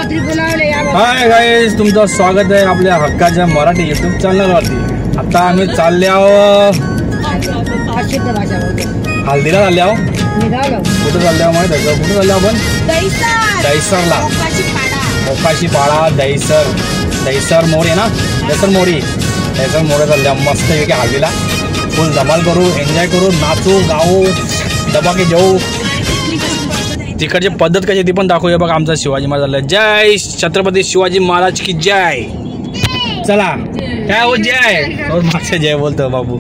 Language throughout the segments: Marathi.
हाय गाईज, तुमचं स्वागत आहे आपल्या हक्काच्या मराठी युट्यूब चॅनलवरती. आता आम्ही चालले आहोत हल्दीला चालले आहोत. कुठं चालले आहोत माहिती आहे का? कुठं चालले आपण? दहीसरला. मोकाशी पाडा दहीसर मोरे ना, दहीसर मोरे चालले आहोत. मस्त पैकी हल्दीला फुल धमाल करू, एन्जॉय करू, नाचू, गाऊ, दबाके जाऊ. तिकडची पद्धत कशी ती पण दाखवूया. बघा आमचा शिवाजी महाराज. जय छत्रपती शिवाजी महाराज की जय. चला काय हो, जय मागच्या जय बोलतो बाबू.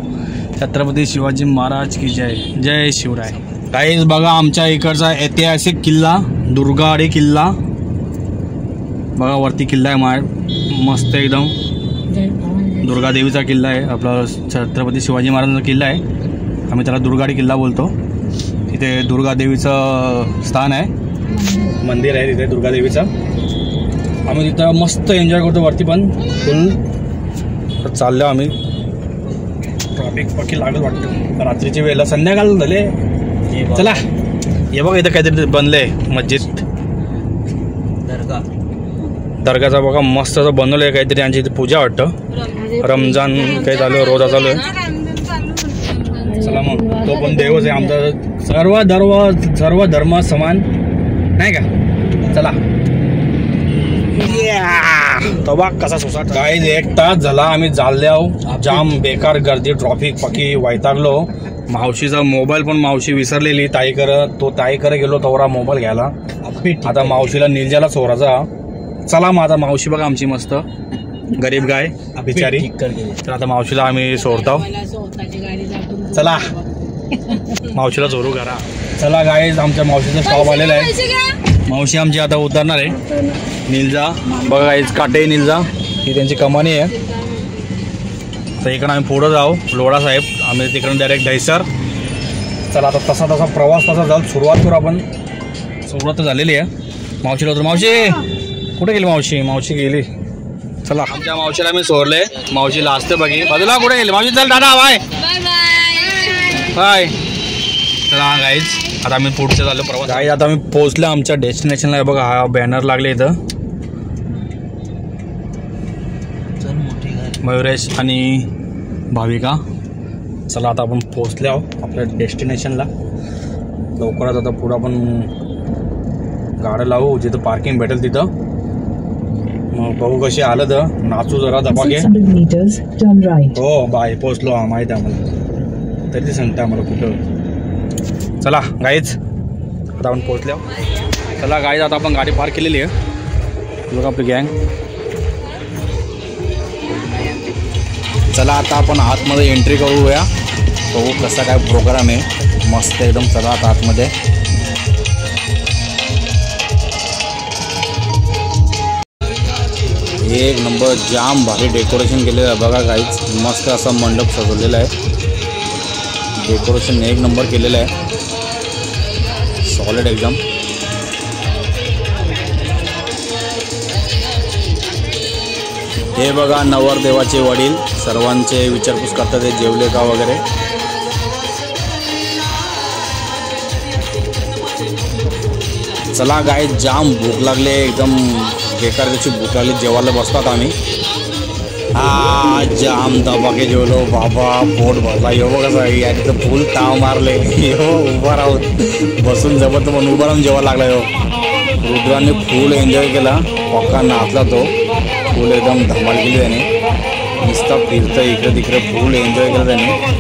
छत्रपती शिवाजी महाराज की जय. जय शिवराय. काहीच बघा आमच्या इकडचा ऐतिहासिक किल्ला दुर्गाडी किल्ला. बघा वरती किल्ला आहे मस्त एकदम. दुर्गादेवीचा किल्ला आहे. आपला छत्रपती शिवाजी महाराजांचा किल्ला आहे. आम्ही त्याला दुर्गाडी किल्ला बोलतो. तिथे दुर्गादेवीचं स्थान आहे, मंदिर आहे तिथे दुर्गादेवीचं. आम्ही तिथं मस्त एन्जॉय करतो. वरती पण फुल चाललो आम्ही. ट्रॉफिक पक्की लागत वाटतं रात्रीच्या वेळेला. संध्याकाळ झाले. चला हे बघा इथं काहीतरी बनलंय मस्जिद दर्गाचा. बघा मस्त असं बनवलं आहे काहीतरी. यांची इथे पूजा वाटतं. रमजान काही चालू, रोजा चालू आहे. चला मग तो पण देवच आहे आमचा. सर्व धर्म समान नाही का? चला तो बघ कसा सोसाट. गाईज 1 तास झाला आम्ही चालले आहो. जाम बेकार गर्दी, ट्रॉफिक पक्की वैतागलो. मावशीचा मोबाईल पण मावशी विसरलेली. ताई करे गेलो तोरा मोबाईल घ्यायला. आता मावशीला निलजाला चोराचा. चला मग आता मावशी बघा आमची मस्त गरीब गाय बिचारी. तर आता मावशीला आम्ही सोडतो. चला मावशीला चोरू करा. चला गाईज आमच्या मावशीचा स्टॉप आलेला आहे. मावशी आमची आता उतरणार आहे. निलजा बघा गाईज, काटे निलजा ही त्यांची कमानी आहे. तर इकडं आम्ही पुढं जाऊ लोढा साहेब. आम्ही तिकडून डायरेक्ट दहीसर. चला आता तसा प्रवास जाऊ. सुरुवात करू आपण. सुरुवात झालेली आहे. मावशीला उतर. मावशी कुठे गेली? मावशी गेली. चला आमच्या मावशीला आम्ही सोडले. मावशी लाजते बघी बाजूला. कुठे गेली मावशी? चल दादा बाय बाय. चला गाईज आता आम्ही पुढचं झालो प्रवास. गाईज आता आम्ही पोहोचलो आमच्या डेस्टिनेशनला. बघा हा बॅनर लागले इथं. मयुरेश आणि भाविका. चला आता आपण पोहोचले आहोत आपल्या डेस्टिनेशनला. लवकरच आता पुढं आपण गाड्या लावू जिथं पार्किंग भेटेल तिथं. मग बघू कशी आलं तर नाचू जरा दबाके. हो बाय पोचलो माहीत आहे आम्हाला. तरी सांगता आम्हाला कुठं. चला गाईज आता आपण पोहोचलो. चला गाईज आता आपण गाडी पार्क केलेली आहे. बघा आपली गँग. चला आता आपण आतमध्ये एंट्री करूया. बघू कसा काय प्रोग्राम आहे मस्त एकदम. चला आता आतमध्ये. एक नंबर जाम भारी डेकोरेशन केलेलं आहे. बघा काहीच मस्त असा मंडप सजवलेला आहे. डेकोरेशन 1 नंबर केलेलं आहे. सॉलिड एकदम. हे बघा नवरदेवाचे वडील सर्वांचे विचारपूस करतात. ते जेवले का वगैरे. चला गाईज जाम भूक लागले एकदम बेकार त्याची भूक लागली. जेवायला बसतात आम्ही. जाम दबाके जेवलो बाबा. पोट भरला. यो बघा या तिथं फुल ताव मारले. हो उभा राहून बसून जबत पण उभा राहून जेवायला लागला. हो रुद्राने फुल एन्जॉय केला. पक्का नाचला तो. फुल एकदम धमाल केली त्याने. नुसतं फिरतं इकडे तिकडे. फुल एन्जॉय केला त्याने.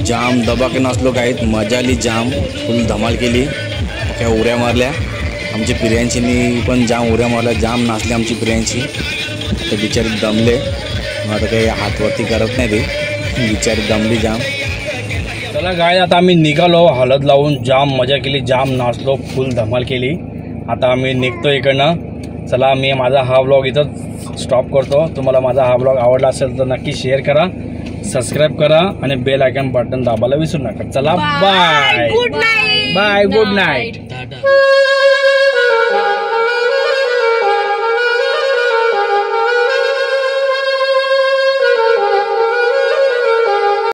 जाम दबा के नाचलो आहेत, मजा आली, जाम फुल धमाल केली, काय उड्या मारल्या आमची प्रियांशीनी पण जाम उड्या मारल्या, जाम नाचली आमची प्रियांशी. ते बिचारी दमले, आता काही हातवरती करत नाही, ते बिचारी दमली जाम. चला गाय आता आम्ही निघालो, हळद लावून जाम मजा केली, जाम नाचलो, फुल धमाल केली. आता आम्ही निघतो इकडनं. चला मी माझा हा व्लॉग इथं स्टॉप करतो. तुम्हाला माझा हा व्लॉग आवडला असेल तर नक्की शेअर करा, सबस्क्राईब करा आणि बेल आयकॉन बटन दाबायला विसरू नका. चला bye, good night, bye, good night.